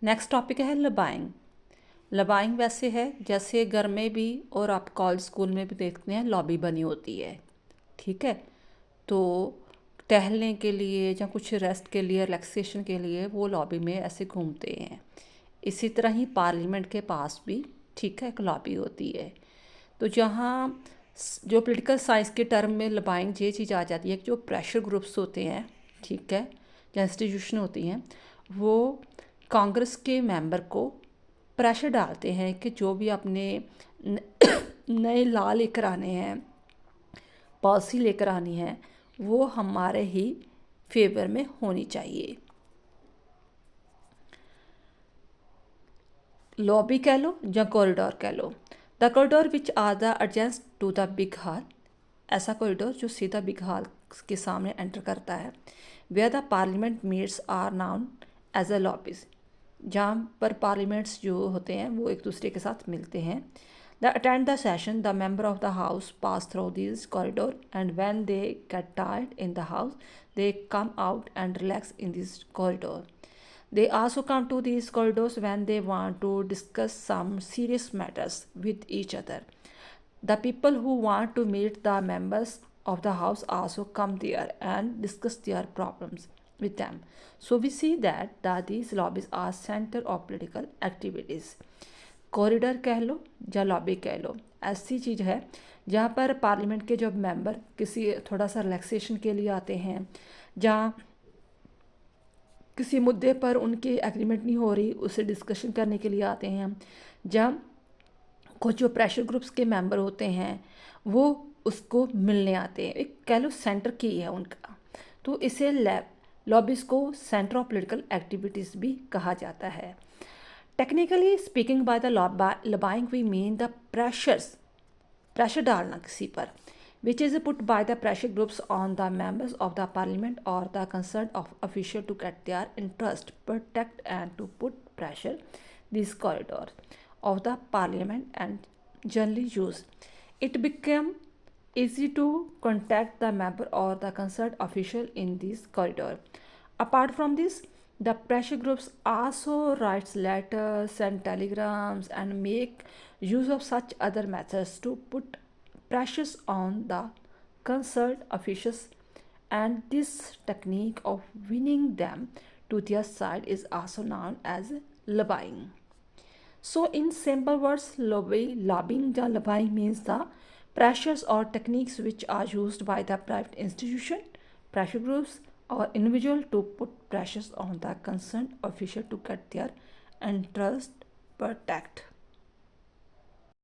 Next topic है लबाइंग। लबाइंग वैसे है जैसे घर में भी और आप कॉलेज स्कूल में भी देखते हैं लॉबी बनी होती है, ठीक है। तो टहलने के लिए या कुछ रेस्ट के लिए, रिलैक्सेशन के लिए वो लॉबी में ऐसे घूमते हैं। इसी तरह ही पार्लियामेंट के पास भी, ठीक है, एक लॉबी होती है। तो जहाँ जो पॉलिटिकल साइंस के टर्म में लबाइंग ये चीज़ आ जाती है कि जो प्रेशर ग्रुप्स होते हैं, ठीक है, या इंस्टीट्यूशन होती हैं, वो कांग्रेस के मेंबर को प्रेशर डालते हैं कि जो भी अपने नए लॉ लेकर आने हैं, पॉलिसी लेकर आनी है, वो हमारे ही फेवर में होनी चाहिए। लॉबी कह लो या कॉरिडोर कह लो। The corridor which are the adjacent to the big hall, ऐसा कॉरिडोर जो सीधा बिग हॉल के सामने एंटर करता है। Where the parliament meets are known as a lobbies, जहाँ पर पार्लियामेंट्स जो होते हैं वो एक दूसरे के साथ मिलते हैं। The attend the session, the member of the house pass through this corridor and when they get tired in the house they come out and relax in this corridor. They also come to these corridors when they want to discuss some serious matters with each other. The people who want to meet the members of the house also come there and discuss their problems with them. So we see that these lobbies are center of political activities. Corridor कह लो या lobby कह लो, ऐसी चीज़ है जहाँ पर parliament के जब member किसी थोड़ा सा रिलैक्सेशन के लिए आते हैं, जहाँ किसी मुद्दे पर उनकी एग्रीमेंट नहीं हो रही, उसे डिस्कशन करने के लिए आते हैं। जब कुछ जो प्रेशर ग्रुप्स के मेंबर होते हैं वो उसको मिलने आते हैं, एक कह लो सेंटर की है उनका। तो इसे लॉबीज को सेंटर ऑफ पॉलिटिकल एक्टिविटीज़ भी कहा जाता है। Technically speaking, by the lobbying we mean the pressure डालना किसी पर, which is put by the pressure groups on the members of the parliament or the concerned of official to get their interest, protect and to put pressure these corridors of the parliament and generally use. It became easy to contact the member or the concerned official in this corridor. Apart from this, the pressure groups also writes letters, send telegrams and make use of such other methods to put pressures on the concerned officials, and this technique of winning them to their side is also known as lobbying. So in simple words, lobbying or lobbying means the pressures or techniques which are used by the private institution, pressure groups or individual to put pressures on the concerned official to get their interest protect.